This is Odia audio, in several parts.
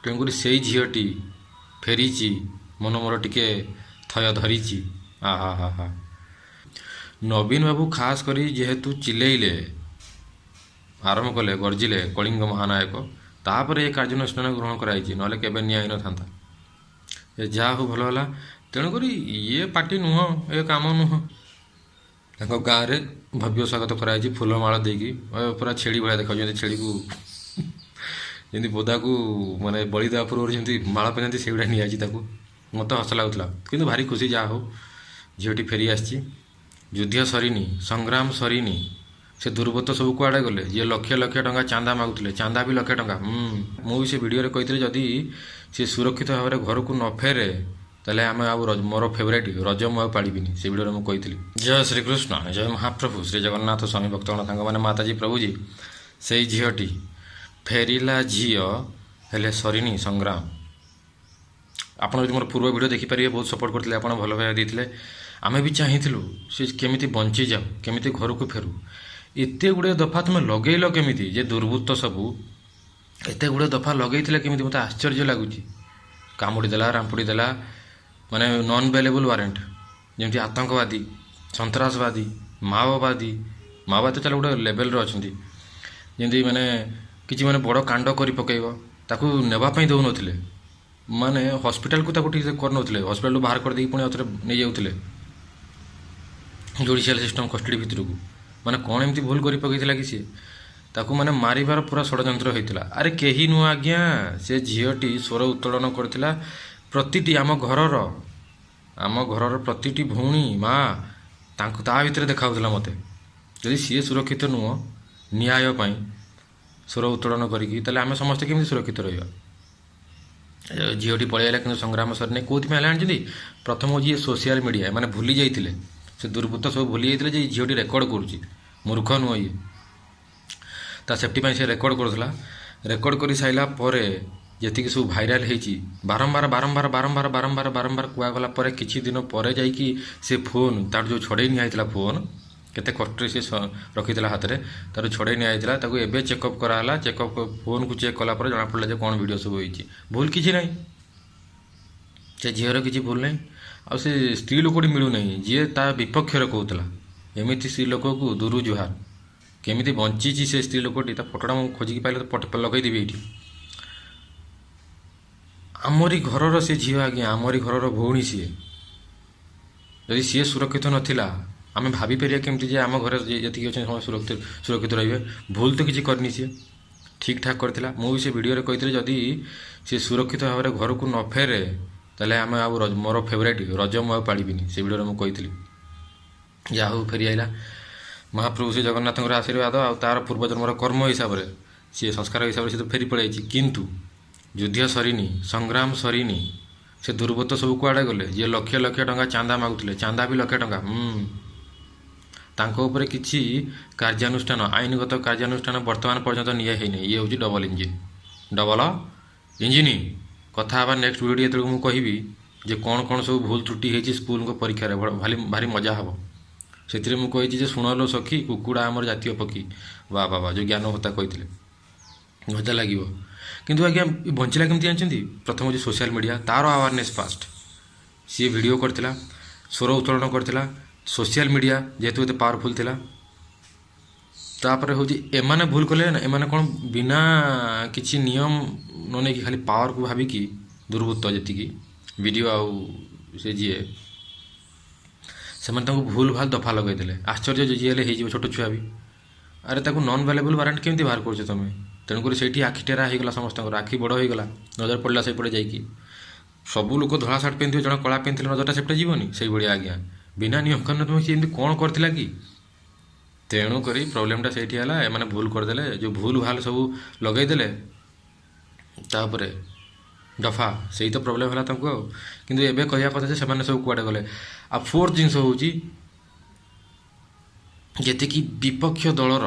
ତେଣୁକରି ସେଇ ଝିଅଟି ଫେରିଛି, ମନ ମୋର ଟିକେ ଥୟ ଧରିଛି। ଆହା ହା ହା। ନବୀନ ବାବୁ ଖାସ୍ କରି ଯେହେତୁ ଚିଲେଇଲେ, ଆରମ୍ଭ କଲେ, ଗର୍ଜିଲେ କଳିଙ୍ଗ ମହାନାୟକ, ତାପରେ ଏ କାର୍ଯ୍ୟାନୁଷ୍ଠାନ ଗ୍ରହଣ କରାଯାଇଛି, ନହେଲେ କେବେ ନିଆ ହେଇନଥାନ୍ତା। ଏ ଯାହା ହଉ ଭଲ ହେଲା। ତେଣୁକରି ଇଏ ପାର୍ଟି ନୁହଁ, ଏ କାମ ନୁହଁ। ତାଙ୍କ ଗାଁରେ ଭବ୍ୟ ସ୍ୱାଗତ କରାଯାଇଛି ଫୁଲମାଳ ଦେଇକି, ପୁରା ଛେଳି ଭଳିଆ ଦେଖାଯାଉଛି। ଛେଳିକୁ ଯେମିତି ବୋଦାକୁ ମାନେ ବଳି ଦେବା ପୂର୍ବରୁ ଯେମିତି ମାଳ ପିନ୍ଧନ୍ତି ସେଇଗୁଡ଼ା ନିଆଯାଇଛି ତାକୁ। ମୋତେ ହସ ଲାଗୁଥିଲା, କିନ୍ତୁ ଭାରି ଖୁସି। ଯାହା ହଉ ଝିଅଟି ଫେରି ଆସିଛି। ଯୁଦ୍ଧ ସରିନି, ସଂଗ୍ରାମ ସରିନି। ସେ ଦୁର୍ବୃତ୍ତ ସବୁ କୁଆଡ଼େ ଗଲେ? ଯିଏ ଲକ୍ଷ ଲକ୍ଷ ଟଙ୍କା ଚାନ୍ଦା ମାଗୁଥିଲେ, ଚାନ୍ଦା ବି ଲକ୍ଷେ ଟଙ୍କା। ମୁଁ ବି ସେ ଭିଡ଼ିଓରେ କହିଥିଲି ଯଦି ସେ ସୁରକ୍ଷିତ ଭାବରେ ଘରକୁ ନ ଫେରେ ତାହେଲେ ଆମେ ଆଉ ମୋର ଫେଭରାଇଟ୍ ରଜ ମୁଁ ଆଉ ପାଳିବିନି। ସେ ଭିଡ଼ିଓରେ ମୁଁ କହିଥିଲି। ଜୟ ଶ୍ରୀକୃଷ୍ଣ, ଜୟ ମହାପ୍ରଭୁ ଶ୍ରୀ ଜଗନ୍ନାଥ ସ୍ୱାମୀ ଭକ୍ତଗଣ, ତାଙ୍କମାନେ ମାତାଜୀ ପ୍ରଭୁଜୀ। ସେଇ ଝିଅଟି ଫେରିଲା, ଝିଅ ହେଲେ ସରିନି ସଂଗ୍ରାମ। ଆପଣ ଯଦି ମୋର ପୂର୍ବ ଭିଡ଼ିଓ ଦେଖିପାରିବେ, ବହୁତ ସପୋର୍ଟ କରିଥିଲେ, ଆପଣ ଭଲ ପାଇବା ଦେଇଥିଲେ। ଆମେ ବି ଚାହିଁଥିଲୁ ସେ କେମିତି ବଞ୍ଚିଯାଉ, କେମିତି ଘରକୁ ଫେରୁ। ଏତେ ଗୁଡ଼ିଏ ଦଫା ତୁମେ ଲଗେଇଲ କେମିତି? ଯେ ଦୁର୍ବୃତ୍ତ ସବୁ ଏତେ ଗୁଡ଼ିଏ ଦଫା ଲଗେଇଥିଲେ କେମିତି? ମୋତେ ଆଶ୍ଚର୍ଯ୍ୟ ଲାଗୁଛି। କାମୁଡ଼ି ଦେଲା, ରାମ୍ପୁଡ଼ି ଦେଲା, ମାନେ ନନ୍ ଆଭେଲେବୁଲ୍ ୱାରେଣ୍ଟ। ଯେମିତି ଆତଙ୍କବାଦୀ, ସନ୍ତ୍ରାସବାଦୀ, ମାଓବାଦୀ ତ ଚାଲ ଗୋଟେ ଲେଭେଲରେ ଅଛନ୍ତି। ଯେମିତି ମାନେ କିଛି ମାନେ ବଡ଼ କାଣ୍ଡ କରି ପକାଇବ, ତାକୁ ନେବା ପାଇଁ ଦେଉନଥିଲେ। ମାନେ ହସ୍ପିଟାଲକୁ ତାକୁ ଠିକ୍ ସେ କରିନଥିଲେ, ହସ୍ପିଟାଲରୁ ବାହାର କରିଦେଇକି ପୁଣି ଆଉଥରେ ନେଇଯାଉଥିଲେ ଜୁଡ଼ିସିଆଲ ସିଷ୍ଟମ୍ କଷ୍ଟଡି ଭିତରକୁ। ମାନେ କ'ଣ ଏମିତି ଭୁଲ କରି ପକାଇଥିଲା କି ସିଏ? ତାକୁ ମାନେ ମାରିବାର ପୁରା ଷଡ଼ଯନ୍ତ୍ର ହୋଇଥିଲା। ଆରେ କେହି ନୁହଁ ଆଜ୍ଞା, ସେ ଝିଅଟି ସ୍ୱର ଉତ୍ତୋଳନ କରିଥିଲା। ପ୍ରତିଟି ଆମ ଘରର ପ୍ରତିଟି ଭଉଣୀ, ମା, ତାଙ୍କୁ ତା ଭିତରେ ଦେଖାହେଉଥିଲା ମୋତେ। ଯଦି ସିଏ ସୁରକ୍ଷିତ ନୁହଁ ନ୍ୟାୟ ପାଇଁ ସ୍ୱର ଉତ୍ତୋଳନ କରିକି, ତାହେଲେ ଆମେ ସମସ୍ତେ କେମିତି ସୁରକ୍ଷିତ ରହିବା? ଝିଅଟି ପଳାଇଲା, କିନ୍ତୁ ସଂଗ୍ରାମ ସରିନି। କେଉଁଥିପାଇଁ ହେଲା ଜାଣିଛନ୍ତି? ପ୍ରଥମ ହେଉଛି ଇଏ ସୋସିଆଲ ମିଡ଼ିଆ। ମାନେ ଭୁଲି ଯାଇଥିଲେ, ସେ ଦୁର୍ବୃତ୍ତ ସବୁ ଭୁଲି ଯାଇଥିଲେ ଯେ ଏଇ ଝିଅଟି ରେକର୍ଡ଼ କରୁଛି। ମୂର୍ଖ ନୁହଁ ଇଏ। ତା ସେଫ୍ଟି ପାଇଁ ସେ ରେକର୍ଡ଼ କରୁଥିଲା। ରେକର୍ଡ଼ କରି ସାରିଲା ପରେ ଯେତିକି ସବୁ ଭାଇରାଲ୍ ହେଇଛି, ବାରମ୍ବାର କୁହାଗଲା ପରେ କିଛି ଦିନ ପରେ ଯାଇକି ସେ ଫୋନ୍, ତାର ଯେଉଁ ଛଡ଼େଇ ନିଆଯାଇଥିଲା ଫୋନ୍, କେତେ କଷ୍ଟରେ ସେ ରଖିଥିଲା ହାତରେ, ତାର ଛଡ଼େଇ ନିଆଯାଇଥିଲା। ତାକୁ ଏବେ ଚେକଅପ୍ କରାହେଲା। ଫୋନ୍କୁ ଚେକ୍ କଲା ପରେ ଜଣାପଡ଼ିଲା ଯେ କ'ଣ ଭିଡ଼ିଓ ସବୁ ହେଇଛି। ଭୁଲ କିଛି ନାହିଁ, ସେ ଝିଅର କିଛି ଭୁଲ ନାହିଁ। ଆଉ ସେ ସ୍ତ୍ରୀ ଲୋକଟି ମିଳୁନାହିଁ ଯିଏ ତା ବିପକ୍ଷରେ କହୁଥିଲା। ଏମିତି ସ୍ତ୍ରୀ ଲୋକକୁ ଦୂରୁ ଜୁହାର। କେମିତି ବଞ୍ଚିଛି ସେ ସ୍ତ୍ରୀ ଲୋକଟି, ତା ଫଟୋଟା ମୁଁ ଖୋଜିକି ପାଇଲେ ତ ଲଗେଇଦେବି ଏଇଠି। ଆମରି ଘରର ସେ ଝିଅ ଆଜ୍ଞା, ଆମରି ଘରର ଭଉଣୀ ସିଏ। ଯଦି ସିଏ ସୁରକ୍ଷିତ ନଥିଲା, ଆମେ ଭାବିପାରିବା କେମିତି ଯେ ଆମ ଘରେ ଯେତିକି ଅଛନ୍ତି ସମସ୍ତେ ସୁରକ୍ଷିତ ରହିବେ? ଭୁଲ ତ କିଛି କରିନି ସିଏ, ଠିକ୍ ଠାକ୍ କରିଥିଲା। ମୁଁ ବି ସେ ଭିଡ଼ିଓରେ କହିଥିଲି ଯଦି ସିଏ ସୁରକ୍ଷିତ ଭାବରେ ଘରକୁ ନ ଫେରେ ତାହେଲେ ଆମେ ଆଉ ମୋର ଫେଭରାଇଟ୍ ରଜ ମୁଁ ଆଉ ପାଳିବିନି। ସେ ଭିଡ଼ିଓରେ ମୁଁ କହିଥିଲି। ଯାହା ହଉ ଫେରି ଆଇଲା। ମହାପ୍ରଭୁ ଶ୍ରୀ ଜଗନ୍ନାଥଙ୍କର ଆଶୀର୍ବାଦ ଆଉ ତାର ପୂର୍ବଜନ୍ମର କର୍ମ ହିସାବରେ, ସିଏ ସଂସ୍କାର ହିସାବରେ ସେ ତ ଫେରି ପଳାଇଛି। କିନ୍ତୁ ଯୁଦ୍ଧ ସରିନି, ସଂଗ୍ରାମ ସରିନି। ସେ ଦୁର୍ବୃତ୍ତ ସବୁ କୁଆଡ଼େ ଗଲେ? ଯିଏ ଲକ୍ଷ ଲକ୍ଷ ଟଙ୍କା ଚାନ୍ଦା ମାଗୁଥିଲେ, ଚାନ୍ଦା ବି ଲକ୍ଷେ ଟଙ୍କା। ତାଙ୍କ ଉପରେ କିଛି କାର୍ଯ୍ୟାନୁଷ୍ଠାନ, ଆଇନଗତ କାର୍ଯ୍ୟାନୁଷ୍ଠାନ ବର୍ତ୍ତମାନ ପର୍ଯ୍ୟନ୍ତ ନିଆ ହେଇନି। ଇଏ ହେଉଛି ଡବଲ ଇଞ୍ଜିନ୍ କଥା ହେବା ନେକ୍ସଟ ଭିଡ଼ିଓ ଯେତେବେଳେ ମୁଁ କହିବି ଯେ କ'ଣ କ'ଣ ସବୁ ଭୁଲ ତ୍ରୁଟି ହେଇଛି ସ୍କୁଲଙ୍କ ପରୀକ୍ଷାରେ, ଭାରି ମଜା ହେବ। ସେଥିରେ ମୁଁ କହିଛି ଯେ ଶୁଣଲୋ ସଖୀ, କୁକୁଡ଼ା ଆମର ଜାତୀୟ ପକ୍ଷୀ। ବା ଯେଉଁ ଜ୍ଞାନ ଭତ୍ତା କହିଥିଲେ, ମଜା ଲାଗିବ। କିନ୍ତୁ ଆଜ୍ଞା ବଞ୍ଚିଲା କେମିତି ଜାଣିଛନ୍ତି? ପ୍ରଥମ ହେଉଛି ସୋସିଆଲ ମିଡ଼ିଆ, ତାର ଆୱାରନେସ୍ ଫାଷ୍ଟ। ସିଏ ଭିଡ଼ିଓ କରିଥିଲା, ସ୍ୱର ଉତ୍ତୋଳନ କରିଥିଲା। ସୋସିଆଲ ମିଡ଼ିଆ ଯେହେତୁ ଏତେ ପାୱାରଫୁଲ୍ ଥିଲା। ତାପରେ ହେଉଛି ଏମାନେ ଭୁଲ କଲେ ନା, ଏମାନେ କ'ଣ ବିନା କିଛି ନିୟମ ନ ନେଇକି ଖାଲି ପାୱାରକୁ ଭାବିକି ଦୁର୍ବୃତ୍ତ ଯେତିକି ଭିଡ଼ିଓ ଆଉ ସେ ଯିଏ, ସେମାନେ ତାଙ୍କୁ ଭୁଲ ଭାଲ ଦଫା ଲଗାଇଦେଲେ। ଆଶ୍ଚର୍ଯ୍ୟ ଯିଏ ହେଲେ ହେଇଯିବ, ଛୋଟ ଛୁଆ ବି। ଆରେ ତାକୁ ନନ୍ ଆଭେଲେବୁଲ୍ ୱାରେଣ୍ଟ କେମିତି ବାହାର କରୁଛ ତମେ? ତେଣୁକରି ସେଇଠି ଆଖି ଟେରା ହେଇଗଲା ସମସ୍ତଙ୍କର, ଆଖି ବଡ଼ ହେଇଗଲା, ନଜର ପଡ଼ିଲା ସେଇପଟେ ଯାଇକି। ସବୁ ଲୋକ ଧଳା ସାର୍ଟ ପିନ୍ଧିବେ, ଜଣେ କଳା ପିନ୍ଧିଥିଲେ ନଜରଟା ସେପଟେ ଯିବନି? ସେଇଭଳିଆ ଆଜ୍ଞା, ବିନା ନିୟମ କାନୁନ ତୁମେ ସେ ଏମିତି କ'ଣ କରିଥିଲା କି? ତେଣୁକରି ପ୍ରୋବ୍ଲେମଟା ସେଇଠି ହେଲା। ଏମାନେ ଭୁଲ କରିଦେଲେ, ଯେଉଁ ଭୁଲ ଭାଲ ସବୁ ଲଗାଇଦେଲେ ତାପରେ ଦଫା, ସେଇ ତ ପ୍ରୋବ୍ଲେମ୍ ହେଲା ତାଙ୍କୁ ଆଉ। କିନ୍ତୁ ଏବେ କହିବା କଥା ଯେ ସେମାନେ ସବୁ କୁଆଡ଼େ ଗଲେ। ଆଉ ଫୋର୍ଥ ଜିନିଷ ହେଉଛି ଯେତିକି ବିପକ୍ଷ ଦଳର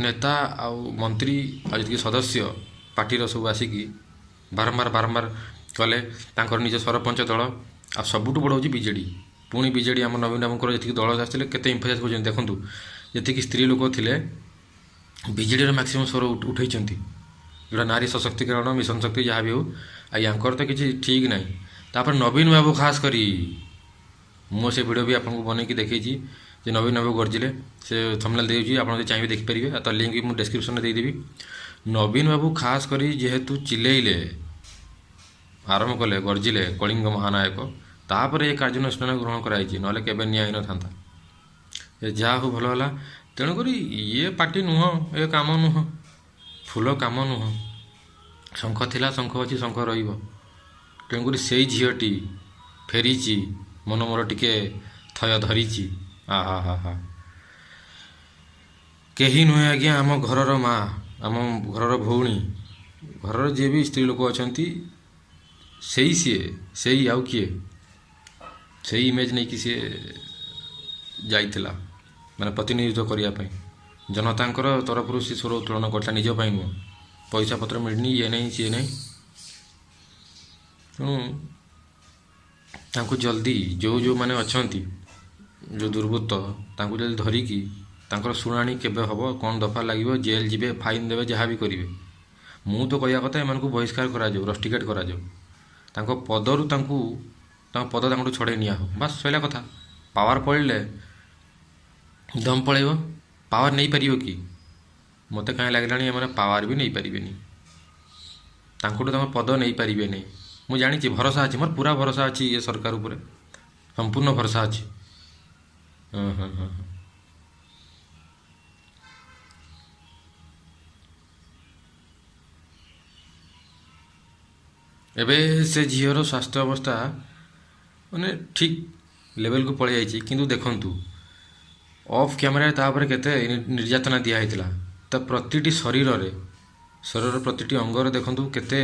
ନେତା ଆଉ ମନ୍ତ୍ରୀ ଆଉ ଯେତିକି ସଦସ୍ୟ ପାର୍ଟିର ସବୁ ଆସିକି ବାରମ୍ବାର କଲେ, ତାଙ୍କର ନିଜ ସରପଞ୍ଚ ଦଳ, ଆଉ ସବୁଠୁ ବଡ଼ ହେଉଛି ବିଜେଡ଼ି। ପୁଣି ବିଜେଡ଼ି ଆମ ନବୀନ ବାବୁଙ୍କର ଯେତିକି ଦଳ ଆସିଥିଲେ କେତେ ଇମ୍ଫୋସାଇଜ୍ କରୁଛନ୍ତି ଦେଖନ୍ତୁ। ଯେତିକି ସ୍ତ୍ରୀ ଲୋକ ଥିଲେ ବିଜେଡ଼ିର ମ୍ୟାକ୍ସିମମ୍ ସ୍ୱର ଉଠେଇଛନ୍ତି। जोटा नारी सशक्तिकरण मिशन शक्ति जहाँ भी हो यांकर तो किसी ठीक ना तापर नवीन बाबू खास करी मो से वीडियो भी आपको बनईकि देखी जे नवीन बाबू गर्जिले से थंबनेल देउची आप चाहिए देखिपारे तो लिंक भी मुझे डिस्क्रिप्शन में देदेवी नवीन बाबू खास करी जेहेतु चिल्लेइले आरंभ कले गर्जिले कलिंग महानायक तापर ये कार्यानुष्ठान ग्रहण कराई ना केवे निया था जहाँ हो भल है तेणुक ये पार्टी नुह ये कम नुह फूल कम नुह शंख थिला शंख अच्छी शंख रेणुक से झीटी फेरी मन मोर टिके थय धरी आहा हा हा कहीं नुहे आज्ञा आम घर माँ आम घर भौणी घर जे भी स्त्री लोक अच्छा से सी आउ किए से इमेज नहीं कि सी जाइला माने प्रतिनिधित्व करने जनता तरफ से स्वर उत्तोलन करता निजपाई नुह पैसा पत्र मिलनी ये नहीं सी नहीं तेणु जल्दी जो जो मैंने अच्छा जो दुर्वृत्त जल्दी धरिकी शुणाणी केबे हम कौन दफा लगे जेल जीवे फाइन देवे जहाँ भी करेंगे मु तो कहया कथा एम बहिष्कार करा रस्टिकेट करा पदरु पद छड़े निया हो बास सैला कथा पावर पड़े दम पड़ेब पावर नहीं पार कि मत कहीं लगे पावर भी नहीं पारे तुम पद नहीं पारे नहीं मुझे जानी भरोसा अच्छी मोर पूरा भरोसा अच्छी ये सरकार उपर संपूर्ण भरोसा अच्छी हाँ हाँ हाँ एबे से झीर स्वास्थ्य अवस्था माने ठीक लेवल को पलि जाइए किंतु देखंतु ऑफ कैमरा तापर केते निर्यातना दिया होता तो प्रतिटी शरीर शरीर प्रतिटी अंगर देखंतु केते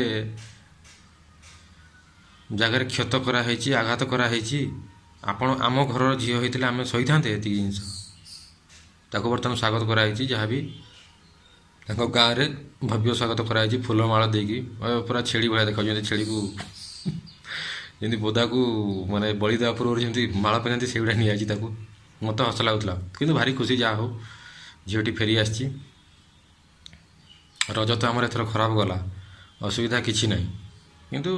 जगार क्षत कराई आघात कराई आपण आम घर झील होता आम सही था ये जिनस बर्तमान स्वागत कराई जहाँ भी गाँव में भव्य स्वागत कराई फूलमाला देकी पूरा छेड़ी भाया देखा छेड़ी को जमी बोदा को माने बलि देवा पूर्व जमी माला पहनती से गुड़ा नहीं मत हस लगुला कि भारी खुशी जहाँ हो झीटी फेरी आसी रज तो आमर एथर खराब गला असुविधा किसी ना किंतु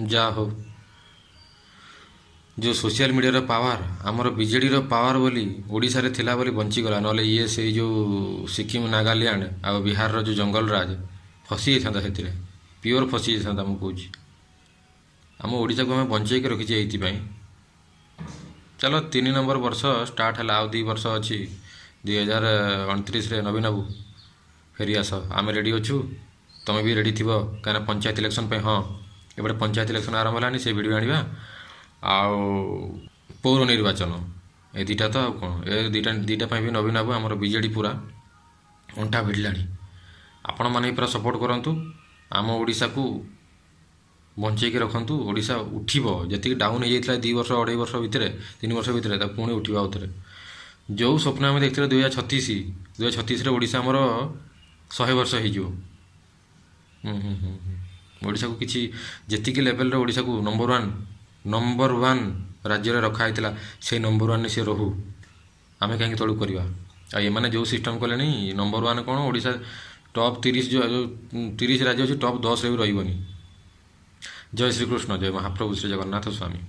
जा हो जो सोशल मीडिया पावर आमर बीजेडी पावर बोली ओडिशा रे थिला बोली बंचीगला ना ये से जो सिक्किम नागालैंड आ बिहार जो जंगल राज फसी जाता से प्योर फसी जाता मुझे कौच आम ओडिशा को आम बंचेक रखीचे ये चलो 3 नंबर वर्ष स्टार्ट है आउ 2 वर्ष अच्छी 2029 नवीन बाबू फेरी आस आम रेडी अच्छु तुम भी रेडी थी कहीं पंचायत इलेक्शन पे हाँ एपटे पंचायत इलेक्शन आरंभ होलानी से वीडियो आनिबा आउ पौर निर्वाचन ए दुटा तो कौन ए दुटा भी नवीन बाबू आमर बीजेडी पूरा अंटा भिड़लानी आपण मैंने पूरा सपोर्ट करूँ आम ओडिशा को बंचेक रखु ओडिशा उठिब जी डाउन हो जाता 2 वर्ष 2.5 वर्ष भितर 3 वर्ष भितर पुणी उठा आउे जो स्वप्न आम देखते 2036 ओडिशा आमर 100 वर्ष हो ओडिशा को किसी जी लेवल ओडिशा को नंबर वन राज्य रखाई से नंबर 1 से रहू आम कहीं तलू करवा आ जो सिस्टम कले नंबर 1 कौन ओडिशा टॉप 30 जो 30 राज्य अच्छे टॉप 10 रे भी रही जय श्री कृष्ण जय महाप्रभु श्री जगन्नाथ स्वामी।